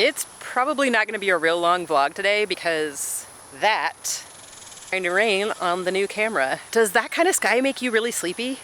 It's probably not going to be a real long vlog today because that going to rain on the new camera. Does that kind of sky make you really sleepy?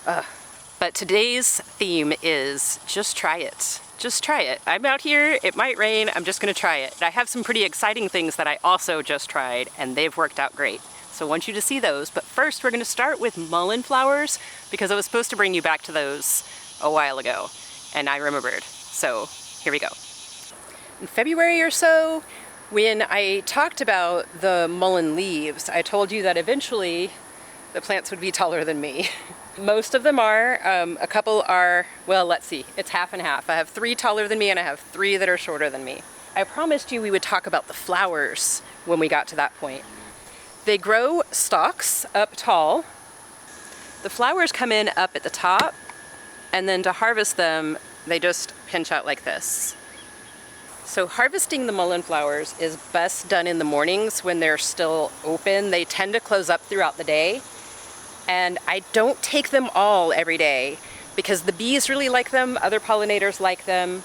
But today's theme is just try it. Just try it. I'm out here, it might rain, I'm just gonna try it. I have some pretty exciting things that I also just tried and they've worked out great. So I want you to see those, but first we're gonna start with mullein flowers because I was supposed to bring you back to those a while ago and I remembered. So here we go. In February or so, when I talked about the mullein leaves, I told you that eventually the plants would be taller than me. Most of them are, a couple are, well, let's see, it's half and half. I have 3 taller than me and I have 3 that are shorter than me. I promised you we would talk about the flowers when we got to that point. They grow stalks up tall. The flowers come in up at the top, and then to harvest them, they just pinch out like this. So harvesting the mullein flowers is best done in the mornings when they're still open. They tend to close up throughout the day. And I don't take them all every day because the bees really like them, other pollinators like them.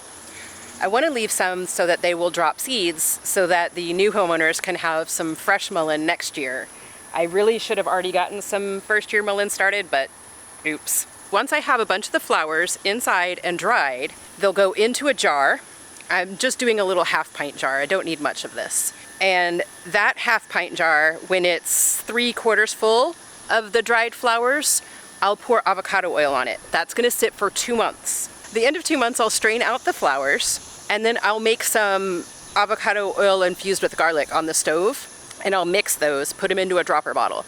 I want to leave some so that they will drop seeds so that the new homeowners can have some fresh mullein next year. I really should have already gotten some first year mullein started, but oops. Once I have a bunch of the flowers inside and dried, they'll go into a jar. I'm just doing a little half-pint jar. I don't need much of this. And that half-pint jar, when it's 3/4 full of the dried flowers, I'll pour avocado oil on it. That's gonna sit for 2 months. The end of 2 months, I'll strain out the flowers, and then I'll make some avocado oil infused with garlic on the stove, and I'll mix those, put them into a dropper bottle.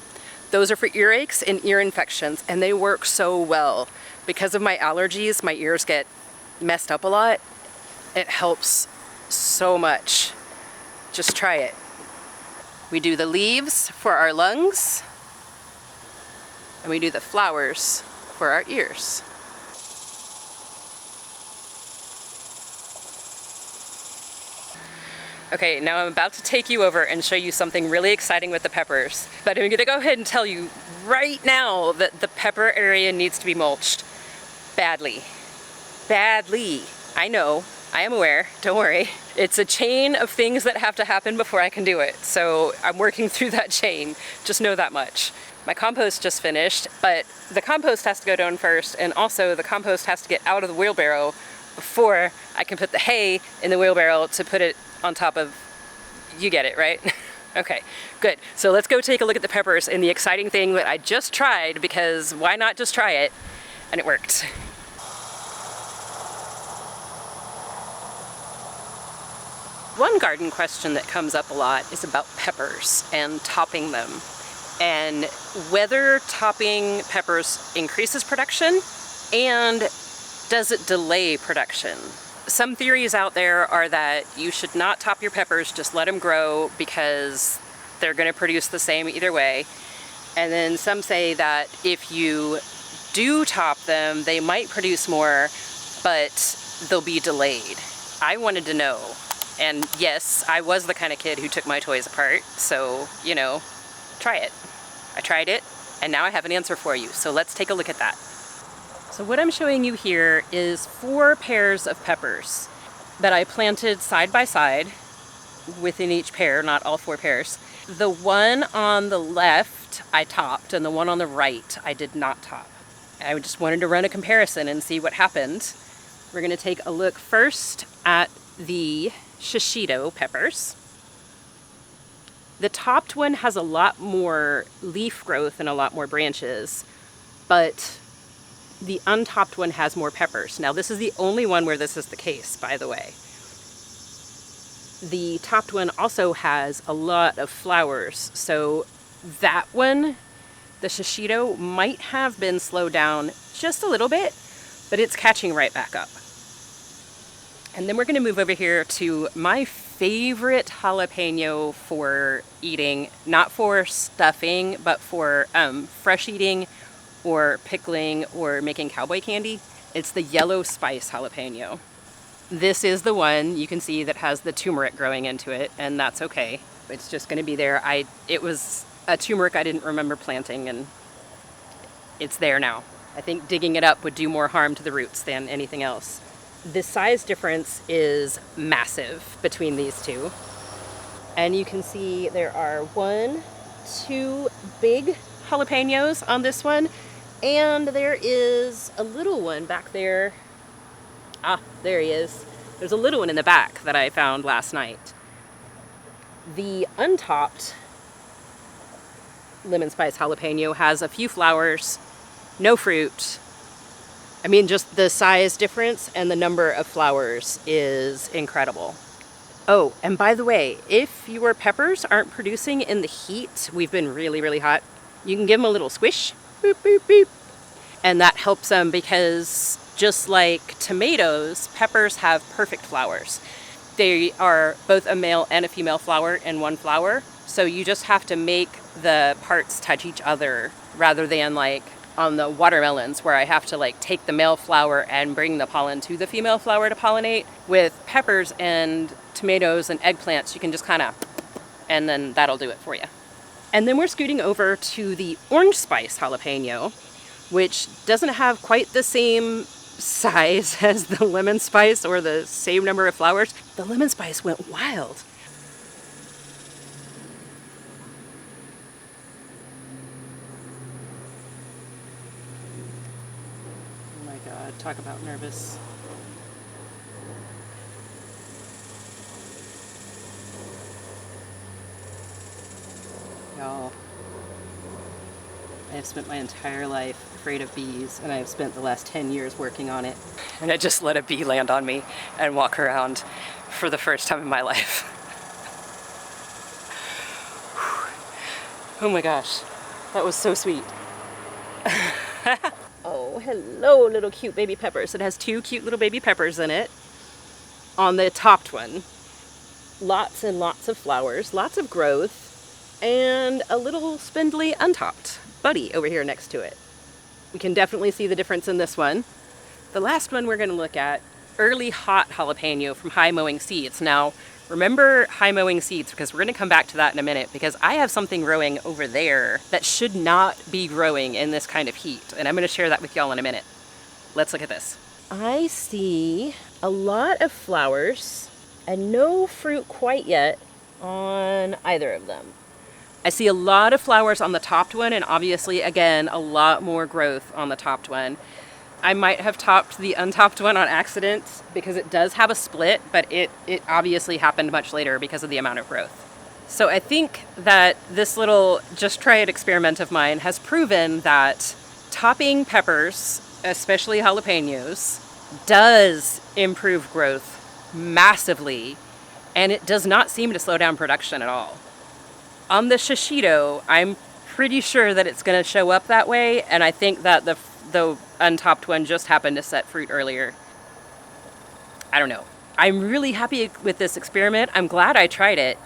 Those are for earaches and ear infections, and they work so well. Because of my allergies, my ears get messed up a lot. It helps so much. Just try it. We do the leaves for our lungs, and we do the flowers for our ears. Okay, now I'm about to take you over and show you something really exciting with the peppers. But I'm gonna go ahead and tell you right now that the pepper area needs to be mulched. Badly. Badly. I know, I am aware, don't worry. It's a chain of things that have to happen before I can do it. So I'm working through that chain, just know that much. My compost just finished, but the compost has to go down first, and also the compost has to get out of the wheelbarrow before I can put the hay in the wheelbarrow to put it on top of, you get it, right? Okay, good. So let's go take a look at the peppers and the exciting thing that I just tried, because why not just try it? And it worked. One garden question that comes up a lot is about peppers and topping them, and whether topping peppers increases production and does it delay production. Some theories out there are that you should not top your peppers, just let them grow because they're going to produce the same either way. And then some say that if you do top them, they might produce more, but they'll be delayed. I wanted to know. And yes, I was the kind of kid who took my toys apart, so, you know, try it. I tried it, and now I have an answer for you, so let's take a look at that. So what I'm showing you here is 4 pairs of peppers that I planted side by side within each pair, not all 4 pairs. The one on the left I topped, and the one on the right I did not top. I just wanted to run a comparison and see what happened. We're gonna take a look first at the shishito peppers. The topped one has a lot more leaf growth and a lot more branches, but the untopped one has more peppers. Now this is the only one where this is the case, by the way. The topped one also has a lot of flowers, so that one, the shishito, might have been slowed down just a little bit, but it's catching right back up. And then we're gonna move over here to my favorite jalapeno for eating, not for stuffing, but for fresh eating or pickling or making cowboy candy. It's the yellow spice jalapeno. This is the one you can see that has the turmeric growing into it, and that's okay. It's just gonna be there. It was a turmeric I didn't remember planting, and it's there now. I think digging it up would do more harm to the roots than anything else. The size difference is massive between these two. And you can see there are 2 big jalapenos on this one, and there is a little one back there. Ah, there he is. There's a little one in the back that I found last night. The untopped lemon spice jalapeno has a few flowers, no fruit. I mean, just the size difference and the number of flowers is incredible. Oh, and by the way, if your peppers aren't producing in the heat, we've been really, really hot, you can give them a little squish, boop, boop, boop. And that helps them because just like tomatoes, peppers have perfect flowers. They are both a male and a female flower in one flower. So you just have to make the parts touch each other rather than like on the watermelons where I have to like take the male flower and bring the pollen to the female flower to pollinate. With peppers and tomatoes and eggplants, you can just kind of, and then that'll do it for you. And then we're scooting over to the orange spice jalapeno, which doesn't have quite the same size as the lemon spice or the same number of flowers. The lemon spice went wild. Oh my God, talk about nervous. Y'all, I have spent my entire life afraid of bees, and I have spent the last 10 years working on it. And I just let a bee land on me and walk around for the first time in my life. Oh my gosh, that was so sweet. Oh, hello, little cute baby peppers. It has 2 cute little baby peppers in it. On the topped one, lots and lots of flowers, lots of growth, and a little spindly untopped buddy over here next to it. We can definitely see the difference in this one. The last one we're going to look at, early hot jalapeno from High Mowing Seeds. Now, remember High Mowing Seeds, because we're going to come back to that in a minute, because I have something growing over there that should not be growing in this kind of heat, and I'm going to share that with y'all in a minute. Let's look at this. I see a lot of flowers and no fruit quite yet on either of them. I see a lot of flowers on the topped one, and obviously, again, a lot more growth on the topped one. I might have topped the untopped one on accident because it does have a split, but it obviously happened much later because of the amount of growth. So I think that this little just try it experiment of mine has proven that topping peppers, especially jalapenos, does improve growth massively, and it does not seem to slow down production at all. On the shishito, I'm pretty sure that it's going to show up that way, and I think that the untopped one just happened to set fruit earlier. I don't know. I'm really happy with this experiment. I'm glad I tried it.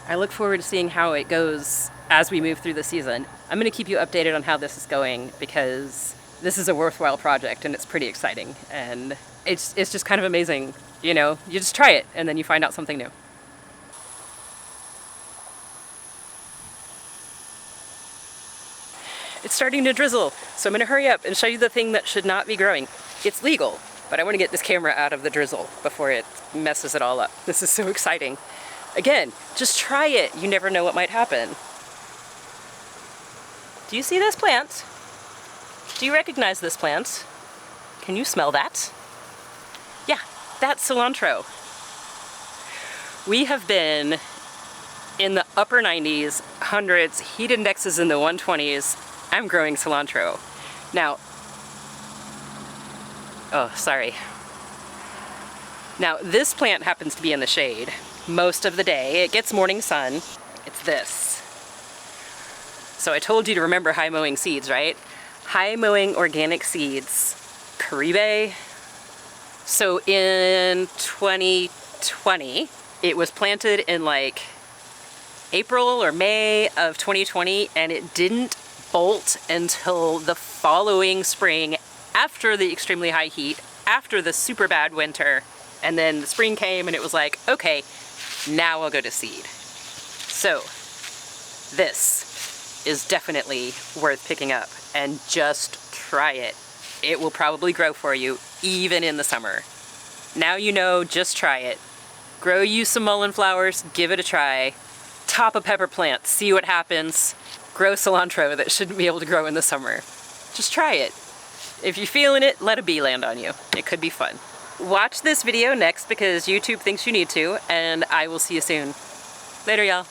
I look forward to seeing how it goes as we move through the season. I'm going to keep you updated on how this is going because this is a worthwhile project and it's pretty exciting. And it's just kind of amazing. You know, you just try it and then you find out something new. It's starting to drizzle, so I'm going to hurry up and show you the thing that should not be growing. It's legal, but I want to get this camera out of the drizzle before it messes it all up. This is so exciting. Again, just try it. You never know what might happen. Do you see this plant? Do you recognize this plant? Can you smell that? Yeah, that's cilantro. We have been in the upper 90s, hundreds, heat indexes in the 120s. I'm growing cilantro. Now, oh, sorry. Now, this plant happens to be in the shade most of the day. It gets morning sun. It's this. So I told you to remember High Mowing Seeds, right? High Mowing Organic Seeds, Caribe. So in 2020, it was planted in like April or May of 2020, and it didn't bolt until the following spring after the extremely high heat, after the super bad winter. And then the spring came and it was like, okay, now I'll go to seed. So this is definitely worth picking up and just try it. It will probably grow for you even in the summer. Now you know, just try it. Grow you some mullein flowers, give it a try. Top a pepper plant, see what happens. Grow cilantro that shouldn't be able to grow in the summer. Just try it. If you're feeling it, let a bee land on you. It could be fun. Watch this video next because YouTube thinks you need to, and I will see you soon. Later, y'all.